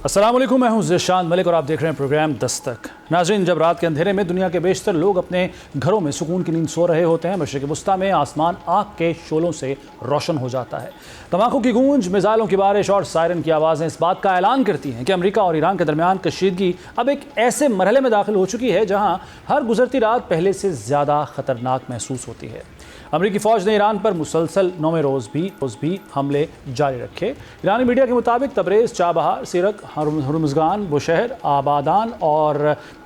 السلام علیکم، میں ہوں ذیشان ملک اور آپ دیکھ رہے ہیں پروگرام دستک۔ ناظرین، جب رات کے اندھیرے میں دنیا کے بیشتر لوگ اپنے گھروں میں سکون کی نیند سو رہے ہوتے ہیں، مشرق وسطیٰ میں آسمان آگ کے شعلوں سے روشن ہو جاتا ہے۔ دھماکوں کی گونج، میزائلوں کی بارش اور سائرن کی آوازیں اس بات کا اعلان کرتی ہیں کہ امریکہ اور ایران کے درمیان کشیدگی اب ایک ایسے مرحلے میں داخل ہو چکی ہے جہاں ہر گزرتی رات پہلے سے زیادہ خطرناک محسوس ہوتی ہے۔ امریکی فوج نے ایران پر مسلسل 9ویں روز بھی حملے جاری رکھے۔ ایرانی میڈیا کے مطابق تبریز، چابہار، سیرک، ہرمزگان، بوشہر، آبادان اور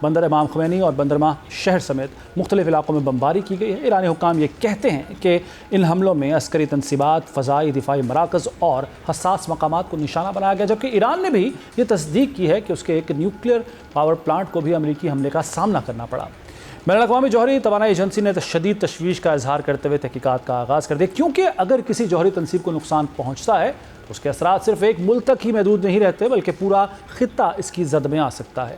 بندر امام خمینی اور بندرماہ شہر سمیت مختلف علاقوں میں بمباری کی گئی ہے۔ ایرانی حکام یہ کہتے ہیں کہ ان حملوں میں عسکری تنصیبات، فضائی دفاعی مراکز اور حساس مقامات کو نشانہ بنایا گیا، جبکہ ایران نے بھی یہ تصدیق کی ہے کہ اس کے ایک نیوکلیئر پاور پلانٹ کو بھی امریکی حملے کا سامنا کرنا پڑا۔ بین الاقوامی جوہری توانائی ایجنسی نے شدید تشویش کا اظہار کرتے ہوئے تحقیقات کا آغاز کر دیا، کیونکہ اگر کسی جوہری تنصیب کو نقصان پہنچتا ہے تو اس کے اثرات صرف ایک ملک تک ہی محدود نہیں رہتے، بلکہ پورا خطہ اس کی زد میں آ سکتا ہے۔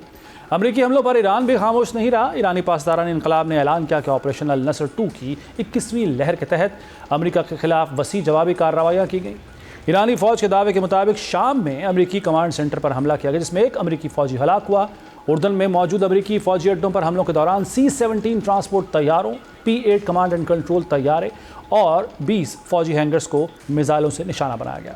امریکی حملوں پر ایران بھی خاموش نہیں رہا۔ ایرانی پاسداران انقلاب نے اعلان کیا کہ آپریشن النصر 2 کی 21ویں لہر کے تحت امریکہ کے خلاف وسیع جوابی کارروائیاں کی گئیں۔ ایرانی فوج کے دعوے کے مطابق شام میں امریکی کمانڈ سینٹر پر حملہ کیا گیا، جس میں ایک امریکی فوجی ہلاک ہوا۔ اردن میں موجود امریکی فوجی اڈوں پر حملوں کے دوران C-17 ٹرانسپورٹ طیاروں، P-8 کمانڈ اینڈ کنٹرول طیارے اور 20 فوجی ہینگرز کو میزائلوں سے نشانہ بنایا گیا۔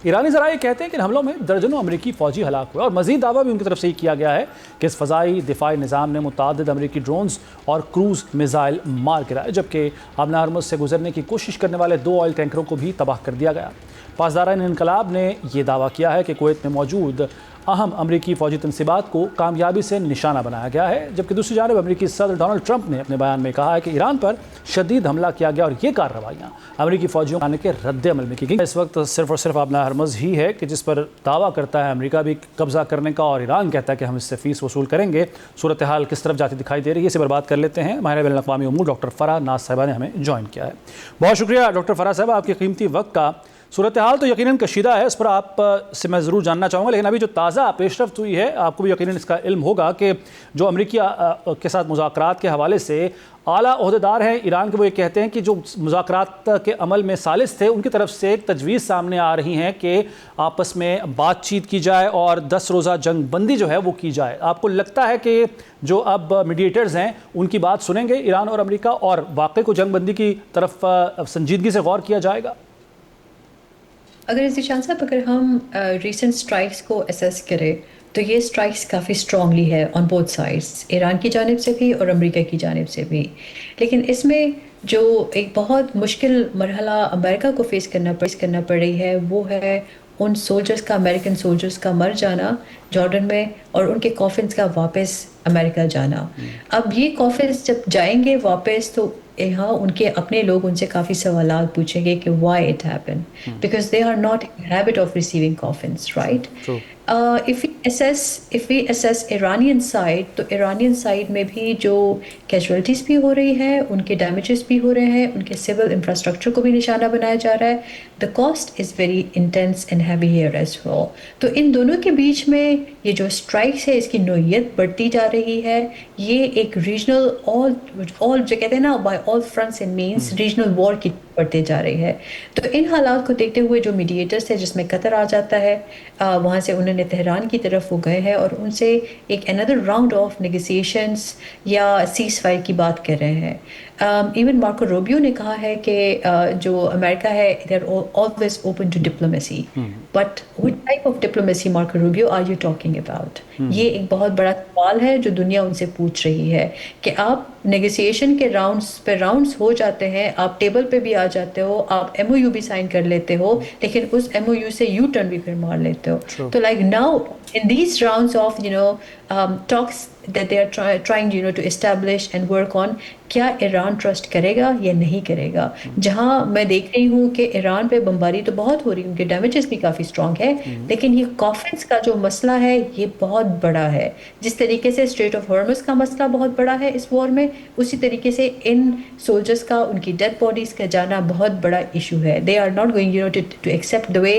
ایرانی ذرائع کہتے ہیں کہ ان حملوں میں درجنوں امریکی فوجی ہلاک ہوئے، اور مزید دعویٰ بھی ان کی طرف سے کیا گیا ہے کہ اس فضائی دفاعی نظام نے متعدد امریکی ڈرونز اور کروز میزائل مار گرائے، جبکہ آبنہ ہرمز سے گزرنے کی کوشش کرنے والے 2 آئل ٹینکروں کو بھی تباہ کر دیا گیا۔ پاسداران انقلاب نے یہ دعویٰ کیا ہے کہ کویت میں موجود اہم امریکی فوجی تنصیبات کو کامیابی سے نشانہ بنایا گیا ہے، جبکہ دوسری جانب امریکی صدر ڈونلڈ ٹرمپ نے اپنے بیان میں کہا ہے کہ ایران پر شدید حملہ کیا گیا اور یہ کارروائیاں امریکی فوجیوں کے رد عمل میں کی گئی۔ اس وقت صرف اور صرف آبنہ ہرمز ہی ہے کہ جس پر دعویٰ کرتا ہے امریکہ بھی قبضہ کرنے کا، اور ایران کہتا ہے کہ ہم اس سے فیس وصول کریں گے۔ صورتحال کس طرف جاتی دکھائی دے رہی ہے، اسے پر بات کر لیتے ہیں۔ ماہر بین الاقوامی امور ڈاکٹر فرح ناز صاحبہ نے ہمیں جوائن کیا ہے۔ بہت شکریہ ڈاکٹر فرح صاحبہ آپ کے قیمتی وقت کا۔ صورتحال تو یقیناً کشیدہ ہے، اس پر آپ سے میں ضرور جاننا چاہوں گا، لیکن ابھی جو تازہ پیش رفت ہوئی ہے، آپ کو بھی یقیناً اس کا علم ہوگا کہ جو امریکی کے ساتھ مذاکرات کے حوالے سے اعلیٰ عہدیدار ہیں ایران کے، وہ یہ کہتے ہیں کہ جو مذاکرات کے عمل میں ثالث تھے، ان کی طرف سے ایک تجویز سامنے آ رہی ہیں کہ آپس میں بات چیت کی جائے اور 10 روزہ جنگ بندی جو ہے وہ کی جائے۔ آپ کو لگتا ہے کہ جو اب میڈیٹرز ہیں ان کی بات سنیں گے ایران اور امریکہ، اور واقعی کو جنگ بندی کی طرف سنجیدگی سے غور کیا جائے گا؟ اگر ذیشان صاحب، اگر ہم ریسنٹ اسٹرائکس کو اسیس کریں تو یہ اسٹرائکس کافی اسٹرانگلی ہے آن بوتھ سائڈس، ایران کی جانب سے بھی اور امریکہ کی جانب سے بھی۔ لیکن اس میں جو ایک بہت مشکل مرحلہ امریکہ کو فیس کرنا پڑ رہی ہے، وہ ہے ان سولجرز کا، امریکن سولجرز کا مر جانا جارڈن میں، اور ان کے کافنز کا واپس امریکہ جانا۔ اب یہ کافنز جب جائیں گے واپس تو یہاں ان کے اپنے لوگ ان سے کافی سوالات پوچھیں گے کہ why it happened, because they are not in the habit of receiving coffins, right? True. If we assess Iranian side, تو Iranian side میں بھی جو casualties بھی ہو رہی ہے، ان کے damages بھی ہو رہے ہیں، ان کے civil infrastructure کو بھی نشانہ بنایا جا رہا ہے۔ The cost is very intense and heavy here as well. تو ان دونوں کے بیچ میں یہ جو strikes ہے، اس کی نوعیت بڑھتی جا رہی ہے۔ یہ ایک regional all جو کہتے ہیں نا by all fronts and means regional war کی بڑھتے جا رہی ہے۔ تو ان حالات کو دیکھتے ہوئے جو میڈیٹرز ہے، جس میں قطر آ جاتا ہے، وہاں سے انہوں نے تہران کی طرف وہ گئے ہیں اور ان سے ایک another round of negotiations یا سیز فائر کی بات کر رہے ہیں۔ ایون مارکو روبیو نے کہا ہے کہ جو امریکہ ہے they are always open to diplomacy, but what type of diplomacy, Marco Rubio, are you talking about? یہ ایک بہت بڑا سوال ہے جو دنیا ان سے پوچھ رہی ہے کہ آپ نیگوسیشن کے راؤنڈز ہو جاتے ہیں، آپ ٹیبل پہ بھی آ جاتے ہو، آپ ایم او یو بھی سائن کر لیتے ہو، لیکن اس ایم او یو سے یو ٹرن بھی پھر مار لیتے ہو۔ تو like now in these rounds of talks that they are trying to establish and work on، کیا ایران ٹرسٹ کرے گا یا نہیں کرے گا؟ جہاں میں دیکھ رہی ہوں کہ ایران پہ بمباری تو بہت ہو رہی ہے، ان کے ڈیمیجز بھی کافی اسٹرانگ ہے، لیکن یہ کافنس کا جو مسئلہ ہے یہ بہت بڑا ہے۔ جس طریقے سے اسٹریٹ آف ہارمز کا مسئلہ بہت بڑا ہے اس وار میں، اسی طریقے سے ان سولجرز کا، ان کی ڈیڈ باڈیز کا جانا بہت بڑا ایشو ہے۔ they are not going to accept the way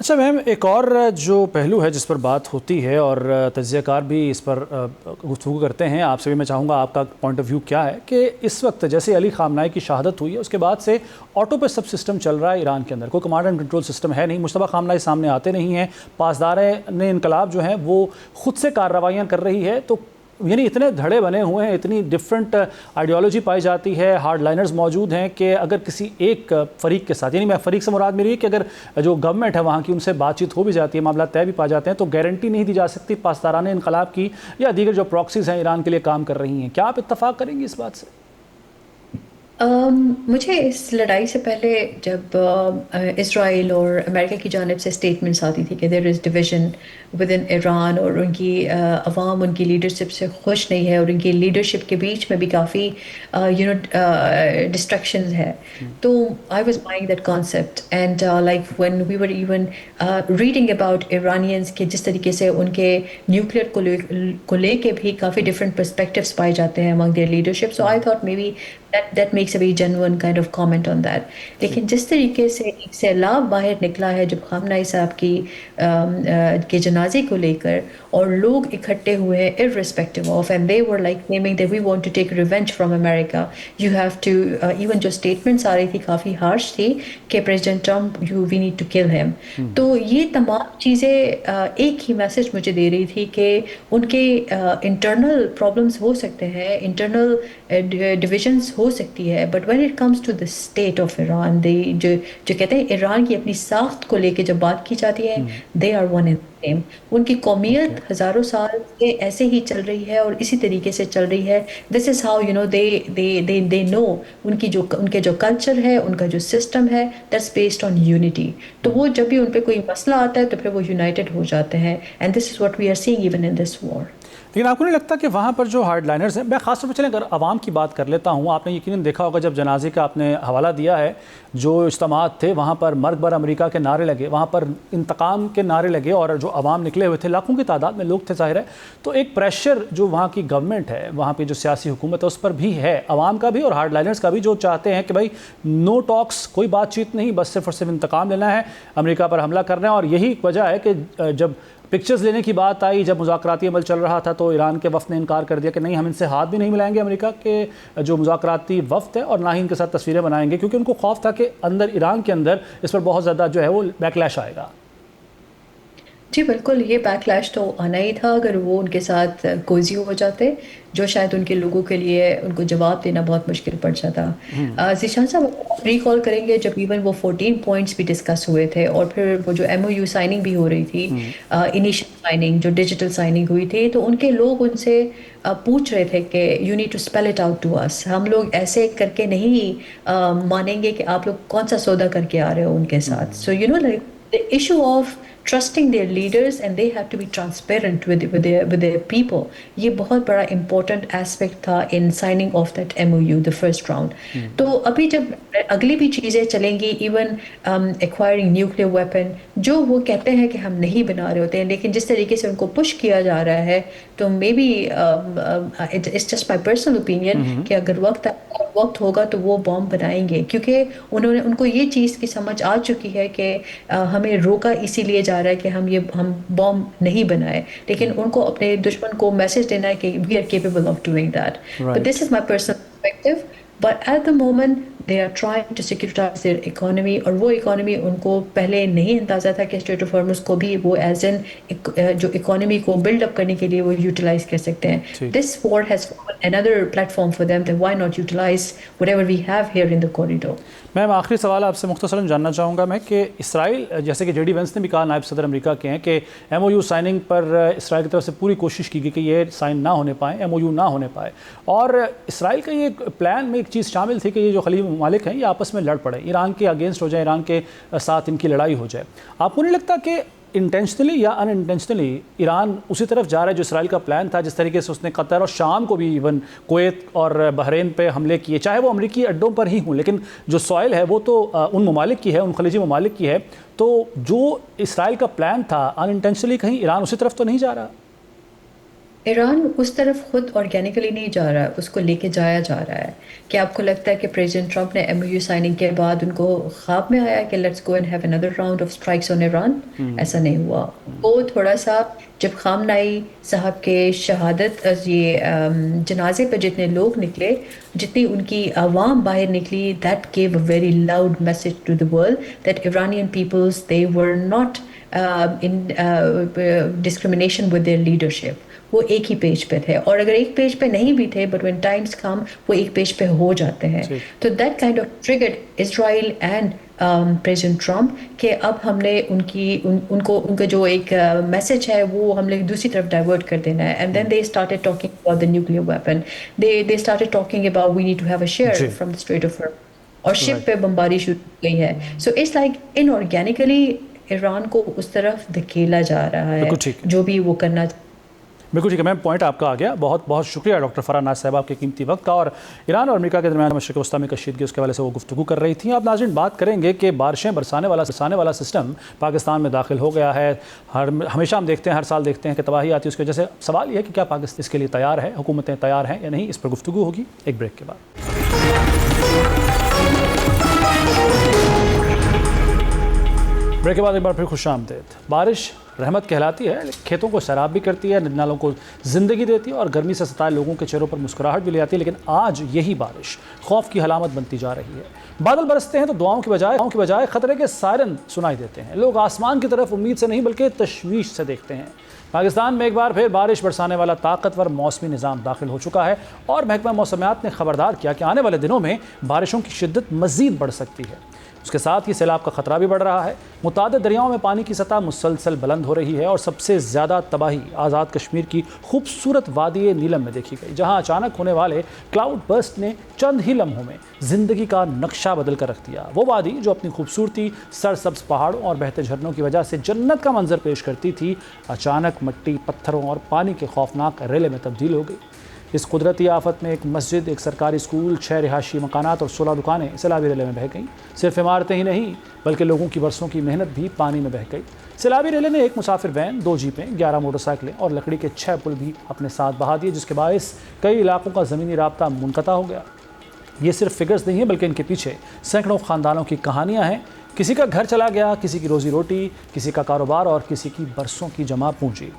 اچھا میم، ایک اور جو پہلو ہے جس پر بات ہوتی ہے اور تجزیہ کار بھی اس پر گفتگو کرتے ہیں، آپ سے بھی میں چاہوں گا آپ کا پوائنٹ آف ویو کیا ہے کہ اس وقت جیسے علی خامنہئی کی شہادت ہوئی ہے اس کے بعد سے آٹو پہ سب سسٹم چل رہا ہے ایران کے اندر، کوئی کمانڈ اینڈ کنٹرول سسٹم ہے نہیں، مشتبہ خامنہئی سامنے آتے نہیں ہیں، پاسداران انقلاب جو ہیں وہ خود سے کارروائیاں کر رہی ہے، تو یعنی اتنے دھڑے بنے ہوئے ہیں، اتنی ڈفرینٹ آئیڈیالوجی پائی جاتی ہے، ہارڈ لائنرز موجود ہیں کہ اگر کسی ایک فریق کے ساتھ، یعنی میں فریق سے مراد میری ہے کہ اگر جو گورنمنٹ ہے وہاں کی ان سے بات چیت ہو بھی جاتی ہے، معاملات طے بھی پا جاتے ہیں، تو گارنٹی نہیں دی جا سکتی پاسداران انقلاب کی یا دیگر جو پراکسیز ہیں ایران کے لیے کام کر رہی ہیں. کیا آپ اتفاق کریں گی اس بات سے؟ مجھے اس لڑائی سے پہلے جب اسرائیل اور امریکہ کی جانب سے اسٹیٹمنٹس آتی تھی کہ دیر از ڈویژن ود ان ایران اور ان کی عوام ان کی لیڈرشپ سے خوش نہیں ہے اور ان کی لیڈرشپ کے بیچ میں بھی کافی ڈسٹرکشنز ہے، تو I was buying that concept and like when we were even reading about Iranians کہ جس طریقے سے ان کے نیوکلیئر کو لے کے بھی کافی ڈفرینٹ پرسپیکٹیوز پائے جاتے ہیں among their leadership. So I thought maybe that makes a very genuine kind of comment on that. لیکن جس طریقے سے ایک سیلاب باہر نکلا ہے جب خامنہئی صاحب کے جنازے کو لے کر اور لوگ اکٹھے ہوئے ہیں irrespective of and they were like claiming that we want to take revenge from America. You have to even جو statements آ رہی تھی کافی harsh تھی کہ President Trump we need to kill him. تو یہ تمام چیزیں ایک ہی میسج مجھے دے رہی تھی کہ ان کے انٹرنل پرابلمس ہو سکتے ہیں، انٹرنل ڈویژنس ہو سکتی ہے، but when it comes to the state of Iran جو کہتے ہیں ایران کی اپنی ساخت کو لے کے جب بات کی جاتی ہے they are one and same. ان کی قومیت ہزاروں سال سے ایسے ہی چل رہی ہے اور اسی طریقے سے چل رہی ہے. دس از ہاؤ دے نو ان کے جو کلچر ہے، ان کا جو سسٹم ہے دیٹس بیسڈ آن یونٹی. تو وہ جب بھی ان پہ کوئی مسئلہ آتا ہے تو پھر وہ یونائٹڈ ہو جاتے ہیں and this is what we are seeing even in this war. لیکن آپ کو نہیں لگتا کہ وہاں پر جو ہارڈ لائنرز ہیں، میں خاص طور پہ چلیں اگر عوام کی بات کر لیتا ہوں، آپ نے یقیناً دیکھا ہوگا جب جنازے کا آپ نے حوالہ دیا ہے، جو اجتماعات تھے وہاں پر مرگ بر امریکہ کے نعرے لگے، وہاں پر انتقام کے نعرے لگے اور جو عوام نکلے ہوئے تھے لاکھوں کی تعداد میں لوگ تھے ظاہر ہے، تو ایک پریشر جو وہاں کی گورنمنٹ ہے، وہاں پہ جو سیاسی حکومت ہے اس پر بھی ہے، عوام کا بھی اور ہارڈ لائنرز کا بھی، جو چاہتے ہیں کہ بھائی نو ٹاکس، کوئی بات چیت نہیں، بس صرف اور صرف انتقام لینا ہے، امریکہ پر حملہ کرنا ہے. اور یہی وجہ ہے کہ جب پکچرز لینے کی بات آئی، جب مذاکراتی عمل چل رہا تھا تو ایران کے وفد نے انکار کر دیا کہ نہیں ہم ان سے ہاتھ بھی نہیں ملائیں گے امریکہ کے جو مذاکراتی وفد ہے، اور نہ ہی ان کے ساتھ تصویریں بنائیں گے، کیونکہ ان کو خوف تھا کہ اندر ایران کے اندر اس پر بہت زیادہ جو ہے وہ بیکلیش آئے گا. جی بالکل، یہ بیک لیش تو آنا ہی تھا اگر وہ ان کے ساتھ کوزی ہو جاتے، جو شاید ان کے لوگوں کے لیے ان کو جواب دینا بہت مشکل پڑ جاتا. ذیشان صاحب ریکال کریں گے جب ایون وہ 14 پوائنٹس بھی ڈسکس ہوئے تھے اور پھر وہ جو MOU سائننگ بھی ہو رہی تھی، انیشل سائننگ جو ڈیجیٹل سائننگ ہوئی تھی، تو ان کے لوگ ان سے پوچھ رہے تھے کہ you need to spell it out to us, ہم لوگ ایسے کر کے نہیں مانیں گے کہ آپ لوگ کون سا سودا کر کے آ رہے ہو ان کے ساتھ. So you know like the issue of trusting their leaders and they have to be transparent with their people. یہ بہت بڑا important aspect تھا in signing of that MOU, the first round. تو ابھی جب اگلی بھی چیزیں چلیں گی، even acquiring nuclear weapon، جو وہ کہتے ہیں کہ ہم نہیں بنا رہے ہوتے ہیں، لیکن جس طریقے سے ان کو push کیا جا رہا ہے، تو maybe it's just my personal opinion کہ اگر وقت ہوگا تو وہ بام بنائیں گے، کیونکہ ان کو یہ چیز کی سمجھ آ چکی ہے کہ ہمیں روکا اسی لیے جا رہا ہے کہ ہم بام نہیں بنائے، لیکن ان کو اپنے دشمن کو میسج دینا ہے کہ we are capable of doing that. But this is my personal perspective. But at the moment they are trying to securitize their economy، اور وہ economy ان کو پہلے نہیں اندازہ تھا کہ اسٹریٹ آف ہارمز کو بھی وہ ایز این جو economy کو بلڈ اپ کرنے کے لیے وہ یوٹیلائز کر سکتے ہیں. This war has another platform for them, then why not utilize whatever we have here in the corridor. میں آخری سوال آپ سے مختصراً جاننا چاہوں گا میں کہ اسرائیل، جیسے کہ JD وینس نے بھی کہا، نائب صدر امریکہ کے ہیں، کہ MOU سائننگ پر اسرائیل کی طرف سے پوری کوشش کی گئی کہ یہ سائن نہ ہونے پائیں، MOU نہ ہونے پائے، اور اسرائیل کا یہ پلان میں ایک چیز شامل تھی کہ یہ جو خلیجی ممالک ہیں یہ آپس میں لڑ پڑے، ایران کے اگینسٹ ہو جائے، ایران کے ساتھ ان کی لڑائی ہو جائے. آپ کو نہیں لگتا کہ انٹینشنلی یا ان انٹینشنلی ایران اسی طرف جا رہا ہے جو اسرائیل کا پلان تھا، جس طریقے سے اس نے قطر اور شام کو بھی، ایون کویت اور بحرین پہ حملے کیے، چاہے وہ امریکی اڈوں پر ہی ہوں، لیکن جو سوائل ہے وہ تو ان ممالک کی ہے، ان خلیجی ممالک کی ہے. تو جو اسرائیل کا پلان تھا ان انٹینشنلی کہیں ایران اسی طرف تو نہیں جا رہا؟ ایران اس طرف خود آرگینکلی نہیں جا رہا ہے، اس کو لے کے جایا جا رہا ہے. کیا آپ کو لگتا ہے کہ پریزیڈنٹ ٹرمپ نے ایم او یو سائننگ کے بعد ان کو خواب میں آیا کہ let's go and have another round of strikes on Iran? ایسا نہیں ہوا. وہ تھوڑا سا جب خامنائی صاحب کے شہادت یہ جنازے پہ جتنے لوگ نکلے، جتنی ان کی عوام باہر نکلی، that gave a very loud message to the world that Iranian peoples they were not in discrimination with their leadership. وہ ایک ہی پیج پہ تھے، اور اگر ایک پیج پہ نہیں بھی تھے بٹ when times come وہ ایک پیج پہ ہو جاتے ہیں. تو that kind of triggered Israel and president Trump کہ اب ہم نے ان کا جو ایک میسج ہے وہ ہم نے دوسری طرف ڈائیورٹ کر دینا ہے. And then they started talking about the nuclear weapon. They started talking about we need to have a share from the Strait of Hormuz. اور شپ پہ بمباری شروع ہو گئی ہے. So it's like inorganically Iran کو اس طرف دھکیلا جا رہا ہے جو بھی وہ کرنا. بالکل ٹھیک ہے میم، پوائنٹ آپ کا آ گیا. بہت بہت شکریہ ڈاکٹر فرح ناز صاحب آپ کے قیمتی وقت کا. اور ایران اور امریکا کے درمیان مشرق وسطیٰ میں کشیدگی اس کے حوالے سے وہ گفتگو کر رہی تھیں. اب ناظرین بات کریں گے کہ بارشیں برسانے والا سسٹم پاکستان میں داخل ہو گیا ہے. ہمیشہ ہم دیکھتے ہیں، ہر سال دیکھتے ہیں کہ تباہی آتی ہے اس کی وجہ سے. سوال یہ ہے کہ کیا پاکستان اس کے لیے تیار ہے، حکومتیں تیار ہیں یا نہیں؟ اس پر گفتگو ہوگی ایک بریک کے بعد. بریک کے بعد ایک بار پھر خوش آمدید. بارش رحمت کہلاتی ہے، کھیتوں کو سیراب بھی کرتی ہے، ندی نالوں کو زندگی دیتی ہے اور گرمی سے ستائے لوگوں کے چہروں پر مسکراہٹ بھی لے آتی ہے. لیکن آج یہی بارش خوف کی علامت بنتی جا رہی ہے. بادل برستے ہیں تو دعاؤں کی بجائے خطرے کے سائرن سنائی دیتے ہیں. لوگ آسمان کی طرف امید سے نہیں بلکہ تشویش سے دیکھتے ہیں. پاکستان میں ایک بار پھر بارش برسانے والا طاقتور موسمی نظام داخل ہو چکا ہے اور محکمہ موسمیات نے خبردار کیا کہ آنے والے دنوں میں بارشوں کی شدت مزید بڑھ سکتی ہے. اس کے ساتھ ہی سیلاب کا خطرہ بھی بڑھ رہا ہے. متعدد دریاؤں میں پانی کی سطح مسلسل بلند ہو رہی ہے اور سب سے زیادہ تباہی آزاد کشمیر کی خوبصورت وادی نیلم میں دیکھی گئی، جہاں اچانک ہونے والے کلاؤڈ برسٹ نے چند ہی لمحوں میں زندگی کا نقشہ بدل کر رکھ دیا. وہ وادی جو اپنی خوبصورتی، سرسبز پہاڑوں اور بہتے جھرنوں کی وجہ سے جنت کا منظر پیش کرتی تھی، اچانک مٹی، پتھروں اور پانی کے خوفناک ریلے میں تبدیل ہو گئی. اس قدرتی آفت میں ایک مسجد، ایک سرکاری اسکول، 6 رہائشی مکانات اور 16 دکانیں سیلابی ریلے میں بہہ گئیں. صرف عمارتیں ہی نہیں بلکہ لوگوں کی برسوں کی محنت بھی پانی میں بہہ گئی. سیلابی ریلے نے ایک مسافر وین، 2 جیپیں، 11 موٹر سائیکلیں اور لکڑی کے 6 پل بھی اپنے ساتھ بہا دیے، جس کے باعث کئی علاقوں کا زمینی رابطہ منقطع ہو گیا. یہ صرف فگرز نہیں ہیں بلکہ ان کے پیچھے سینکڑوں خاندانوں کی کہانیاں ہیں. کسی کا گھر چلا گیا، کسی کی روزی روٹی، کسی کا کاروبار اور کسی کی برسوں کی جمع پونجی.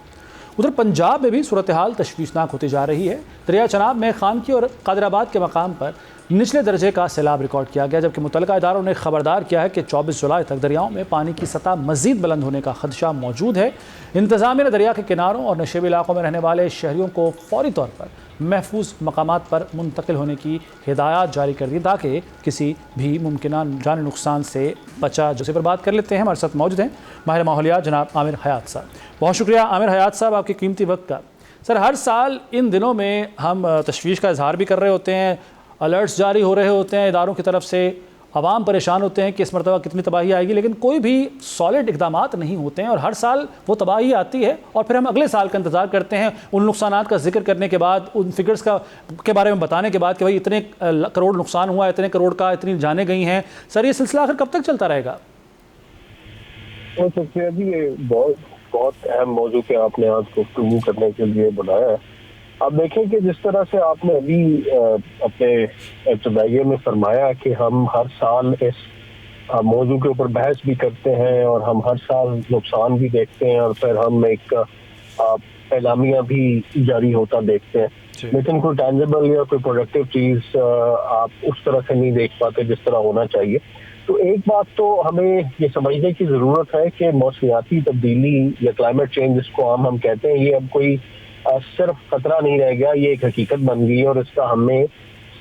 ادھر پنجاب میں بھی صورتحال تشویشناک ہوتی جا رہی ہے. دریا چناب میں خانکی اور قادر آباد کے مقام پر نچلے درجے کا سیلاب ریکارڈ کیا گیا، جبکہ متعلقہ اداروں نے خبردار کیا ہے کہ 24 جولائی تک دریاؤں میں پانی کی سطح مزید بلند ہونے کا خدشہ موجود ہے. انتظامیہ نے دریا کے کناروں اور نشیبی علاقوں میں رہنے والے شہریوں کو فوری طور پر محفوظ مقامات پر منتقل ہونے کی ہدایات جاری کر دی تاکہ کسی بھی ممکنہ جانی نقصان سے بچا. جسے پر بات کر لیتے ہیں، ہمارے ساتھ موجود ہیں ماہر ماحولیات جناب عامر حیات صاحب. بہت شکریہ عامر حیات صاحب آپ کے قیمتی وقت کا. سر، ہر سال ان دنوں میں ہم تشویش کا اظہار بھی کر رہے ہوتے ہیں، الرٹس جاری ہو رہے ہوتے ہیں اداروں کی طرف سے، عوام پریشان ہوتے ہیں کہ اس مرتبہ کتنی تباہی آئے گی، لیکن کوئی بھی سالڈ اقدامات نہیں ہوتے ہیں اور ہر سال وہ تباہی آتی ہے اور پھر ہم اگلے سال کا انتظار کرتے ہیں ان نقصانات کا ذکر کرنے کے بعد، ان فگرز کے بارے میں بتانے کے بعد کہ بھائی اتنے کروڑ نقصان ہوا، اتنے کروڑ کا اتنی جانیں گئی ہیں. سر، یہ سلسلہ آخر کب تک چلتا رہے گا؟ جی، یہ بہت اہم موضوع پہ آپ نے آج گفتگو کرنے کے لیے بلایا ہے. آپ دیکھیں کہ جس طرح سے آپ نے ابھی اپنے ابتدائیے میں فرمایا کہ ہم ہر سال اس موضوع کے اوپر بحث بھی کرتے ہیں اور ہم ہر سال نقصان بھی دیکھتے ہیں اور پھر ہم ایک اعلامیہ بھی جاری ہوتا دیکھتے ہیں، لیکن کوئی ٹینجیبل یا کوئی پروڈکٹیو چیز آپ اس طرح سے نہیں دیکھ پاتے جس طرح ہونا چاہیے. تو ایک بات تو ہمیں یہ سمجھنے کی ضرورت ہے کہ موسمیاتی تبدیلی یا کلائمیٹ چینج جس کو ہم کہتے ہیں، یہ اب کوئی صرف خطرہ نہیں رہ گیا، یہ ایک حقیقت بن گئی ہے اور اس کا ہمیں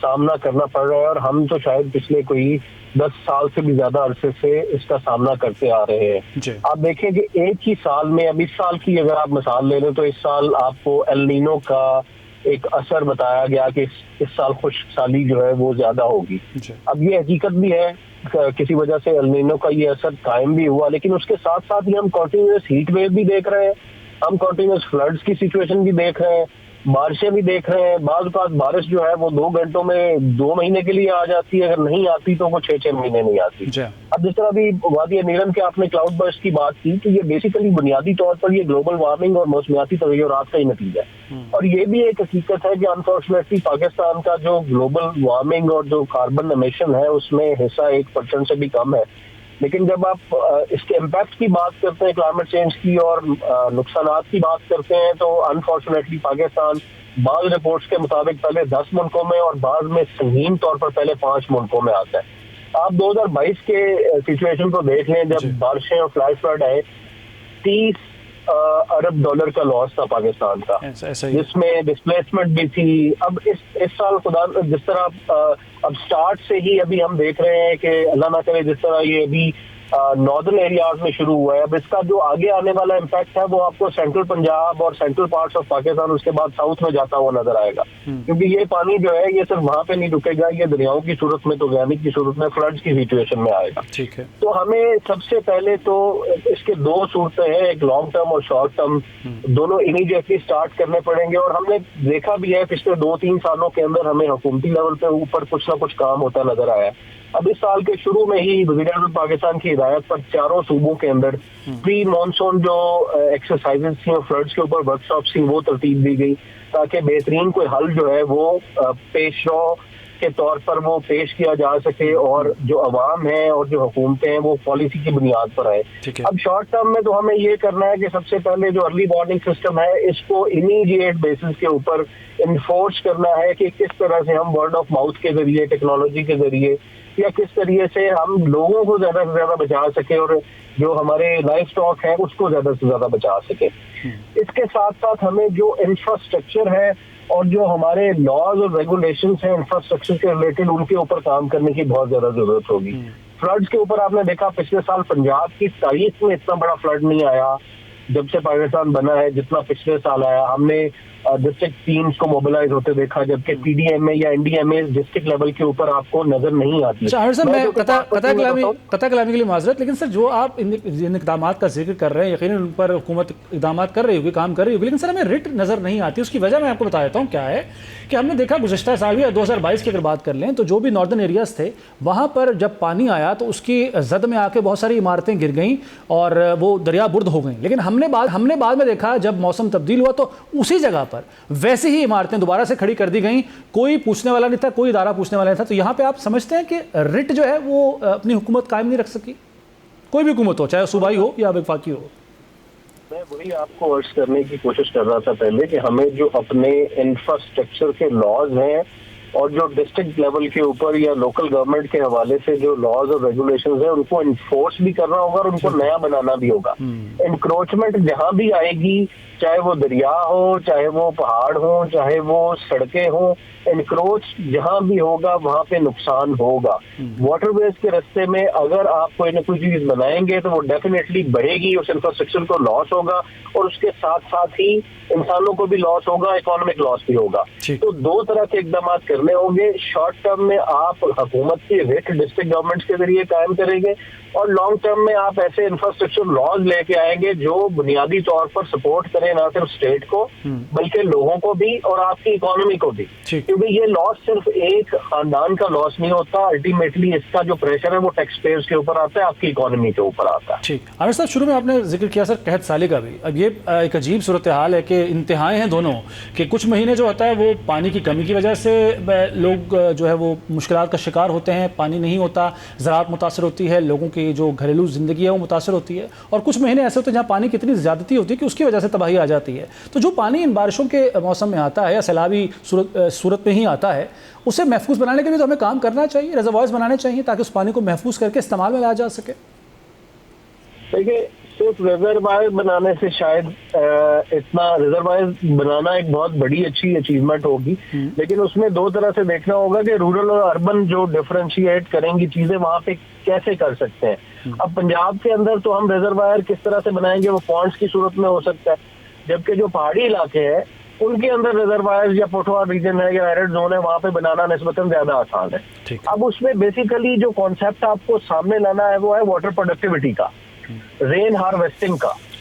سامنا کرنا پڑ رہا ہے. اور ہم تو شاید پچھلے کوئی 10 سال سے بھی زیادہ عرصے سے اس کا سامنا کرتے آ رہے ہیں. آپ دیکھیں کہ ایک ہی سال میں، اب اس سال کی اگر آپ مثال لے لیں تو اس سال آپ کو ایل نینو کا ایک اثر بتایا گیا کہ اس سال خشک سالی جو ہے وہ زیادہ ہوگی. اب یہ حقیقت بھی ہے، کسی وجہ سے ایل نینو کا یہ اثر قائم بھی ہوا، لیکن اس کے ساتھ ہی ہم کنٹینیوس ہیٹ ویو بھی دیکھ رہے ہیں، ہم کنٹینیوس فلڈز کی سچویشن بھی دیکھ رہے ہیں. بارشیں بھی دیکھ رہے ہیں، بعض اوقات بارش جو ہے وہ 2 گھنٹوں میں 2 مہینے کے لیے آ جاتی ہے، اگر نہیں آتی تو وہ 6 مہینے نہیں آتی. اب جس طرح بھی وادی نیلم کے آپ نے کلاؤڈ برسٹ کی بات کی، تو یہ بیسیکلی بنیادی طور پر یہ گلوبل وارمنگ اور موسمیاتی تغیرات کا ہی نتیجہ ہے. اور یہ بھی ایک حقیقت ہے کہ انفارچونیٹلی پاکستان کا جو گلوبل وارمنگ اور جو کاربن امیشن ہے اس میں حصہ 1% سے بھی کم ہے. لیکن جب آپ اس کے امپیکٹ کی بات کرتے ہیں کلائمیٹ چینج کی اور نقصانات کی بات کرتے ہیں، تو انفارچونیٹلی پاکستان بعض رپورٹس کے مطابق پہلے 10 ملکوں میں اور بعض میں سنگین طور پر پہلے 5 ملکوں میں آتا ہے. آپ 2022 کے سچویشن کو دیکھ لیں، جب بارشیں اور فلیش فلڈ آئے، 30 ارب ڈالر کا لاس تھا پاکستان کا، جس میں ڈسپلیسمنٹ بھی تھی. اب اس سال خدا جس طرح اب سٹارٹ سے ہی ابھی ہم دیکھ رہے ہیں کہ اللہ نہ کرے جس طرح یہ ابھی ناردرن ایریاز میں شروع ہوا ہے، اب اس کا جو آگے آنے والا امپیکٹ ہے وہ آپ کو سینٹرل پنجاب اور سینٹرل پارٹس آف پاکستان اس کے بعد ساؤتھ میں جاتا ہوا نظر آئے گا. کیونکہ یہ پانی جو ہے یہ صرف وہاں پہ نہیں رکے گا، یہ دریاؤں کی صورت میں تو گہری کی صورت میں فلڈز کی سچویشن میں آئے گا. تو ہمیں سب سے پہلے تو اس کے 2 صورتیں ہیں، ایک لانگ ٹرم اور شارٹ ٹرم، دونوں امیڈیٹلی سٹارٹ کرنے پڑیں گے. اور ہم نے دیکھا بھی ہے پچھلے 2-3 سالوں کے اندر ہمیں حکومتی لیول پہ اوپر کچھ نہ کچھ کام ہوتا نظر آیا. اب اس سال کے شروع میں ہی وزیر اعظم پاکستان کی ہدایت پر 4 صوبوں کے اندر پری مانسون جو ایکسرسائزز تھیں اور فلڈز کے اوپر ورک شاپس تھیں وہ ترتیب دی گئی، تاکہ بہترین کوئی حل جو ہے وہ پیش رو کے طور پر وہ پیش کیا جا سکے اور جو عوام ہیں اور جو حکومتیں ہیں وہ پالیسی کی بنیاد پر آئے. اب شارٹ ٹرم میں تو ہمیں یہ کرنا ہے کہ سب سے پہلے جو ارلی وارننگ سسٹم ہے اس کو امیڈیٹ بیسس کے اوپر انفورس کرنا ہے کہ کس طرح سے ہم ورڈ آف ماؤتھ کے ذریعے، ٹیکنالوجی کے ذریعے یا کس طریقے سے ہم لوگوں کو زیادہ سے زیادہ بچا سکیں اور جو ہمارے لائف سٹاک ہے اس کو زیادہ سے زیادہ بچا سکیں. اس کے ساتھ ساتھ ہمیں جو انفراسٹرکچر ہے اور جو ہمارے لاز اور ریگولیشنز ہیں انفراسٹرکچر کے ریلیٹڈ، ان کے اوپر کام کرنے کی بہت زیادہ ضرورت ہوگی. فلڈز کے اوپر آپ نے دیکھا پچھلے سال پنجاب کی تاریخ میں اتنا بڑا فلڈ نہیں آیا جب سے پاکستان بنا ہے جتنا پچھلے سال آیا. ہم نے ڈسٹرکٹ ٹیمز کو موبلائز ہوتے دیکھا، جبکہ پی ڈی ایم اے یا این ڈی ایم اے ڈسٹرکٹ لیول کے اوپر آپ کو نظر نہیں آتی. سر میں قطع کلامی کے لیے معذرت، لیکن سر جو آپ ان اقدامات کا ذکر کر رہے ہیں یقیناً ان پر حکومت اقدامات کر رہی ہوگی، کام کر رہی ہوگی، لیکن سر ہمیں رٹ نظر نہیں آتی. اس کی وجہ میں آپ کو بتا دیتا ہوں کیا ہے کہ ہم نے دیکھا گزشتہ سال یا 2022 کی اگر بات کر لیں تو جو بھی ناردرن ایریاز تھے وہاں پر جب پانی آیا تو اس کی زد میں آ کے بہت ساری عمارتیں گر گئیں اور وہ دریا برد ہو گئیں. لیکن ہم نے بعد میں دیکھا جب موسم تبدیل ہوا تو اسی جگہ پر ویسے ہی عمارتیں دوبارہ سے کھڑی کر دی گئیں، کوئی پوچھنے والا نہیں تھا، کوئی ادارہ پوچھنے والا نہیں تھا. تو یہاں پہ آپ سمجھتے ہیں کہ رٹ جو ہے وہ اپنی حکومت قائم نہیں رکھ سکی، کوئی بھی حکومت ہو، چاہے صوبائی ہو یا وفاقی ہو؟ میں وہی آپ کو عرض کرنے کی کوشش کر رہا تھا پہلے کہ ہمیں جو اپنے انفراسٹرکچر کے لاز ہیں اور جو ڈسٹرکٹ لیول کے اوپر یا لوکل گورنمنٹ کے حوالے سے جو لاز اور ریگولیشنز ہیں ان کو انفورس بھی کرنا ہوگا اور ان کو نیا بنانا بھی ہوگا. انکروچمنٹ جہاں بھی آئے گی، چاہے وہ دریا ہو، چاہے وہ پہاڑ ہوں، چاہے وہ سڑکیں ہوں، انکروچ جہاں بھی ہوگا وہاں پہ نقصان ہوگا. واٹر ویز کے رستے میں اگر آپ کوئی نہ کوئی چیز بنائیں گے تو وہ ڈیفینیٹلی بڑھے گی، اس انفراسٹرکچر کو لاس ہوگا اور اس کے ساتھ ساتھ ہی انسانوں کو بھی لاس ہوگا، اکنامک لاس بھی ہوگا. تو 2 طرح کے اقدامات کرنے ہوں گے. شارٹ ٹرم میں آپ حکومت کی ریٹ ڈسٹرکٹ گورنمنٹس کے ذریعے قائم کریں گے اور لانگ ٹرم میں آپ ایسے انفراسٹرکچر لاز لے کے آئیں گے جو بنیادی طور پر سپورٹ کریں نہ صرف اسٹیٹ کو بلکہ لوگوں کو بھی اور آپ کی اکانومی کو بھی. کیونکہ یہ لاس صرف ایک خاندان کا لاس نہیں ہوتا، الٹیمیٹلی اس کا جو پریشر ہے وہ ٹیکس پیئرز کے اوپر آتا ہے، آپ کی اکانومی کے اوپر آتا ہے. ٹھیک. عامر صاحب شروع میں آپ نے ذکر کیا سر قحط سالی کا بھی. اب یہ ایک عجیب صورتحال ہے کہ انتہائیں ہیں دونوں، کہ کچھ مہینے جو ہوتا ہے وہ پانی کی کمی کی وجہ سے لوگ جو ہے وہ مشکلات کا شکار ہوتے ہیں، پانی نہیں ہوتا، زراعت متاثر ہوتی ہے، لوگوں کی جو گھریلو زندگی ہے وہ متاثر ہوتی ہے، اور کچھ مہینے ایسے ہوتے ہیں جہاں پانی کی اتنی زیادتی ہوتی ہے کہ اس کی وجہ سے تباہی آ جاتی ہے. تو جو پانی ان بارشوں کے موسم میں آتا ہے یا سیلابی صورت میں ہی آتا ہے، اسے محفوظ بنانے کے لیے تو ہمیں کام کرنا چاہیے، ریزروائرز بنانے چاہیے تاکہ اس پانی کو محفوظ کر کے استعمال میں لایا جا سکے. دیکھیے صرف ریزروائر بنانے سے شاید اتنا ریزروائر بنانا ایک بہت بڑی اچھی اچیومنٹ ہوگی، لیکن اس میں 2 طرح سے دیکھنا ہوگا کہ رورل اور اربن جو ڈفرینشیٹ کریں گی چیزیں وہاں پہ کیسے کر سکتے ہیں. اب پنجاب کے اندر تو ہم ریزروائر کس طرح سے بنائیں گے وہ پونڈس کی صورت میں ہو سکتا ہے، جبکہ جو پہاڑی علاقے ہیں ان کے اندر ریزروائر یا پوٹوار ریجن ہے یا ایرڈ زون ہے وہاں پہ بنانا نسبتاً زیادہ آسان ہے. اب اس میں بیسیکلی جو کانسیپٹ آپ کو سامنے لانا ہے وہ ہے واٹر پروڈکٹیوٹی کا، رین ہارویسٹنگ کا.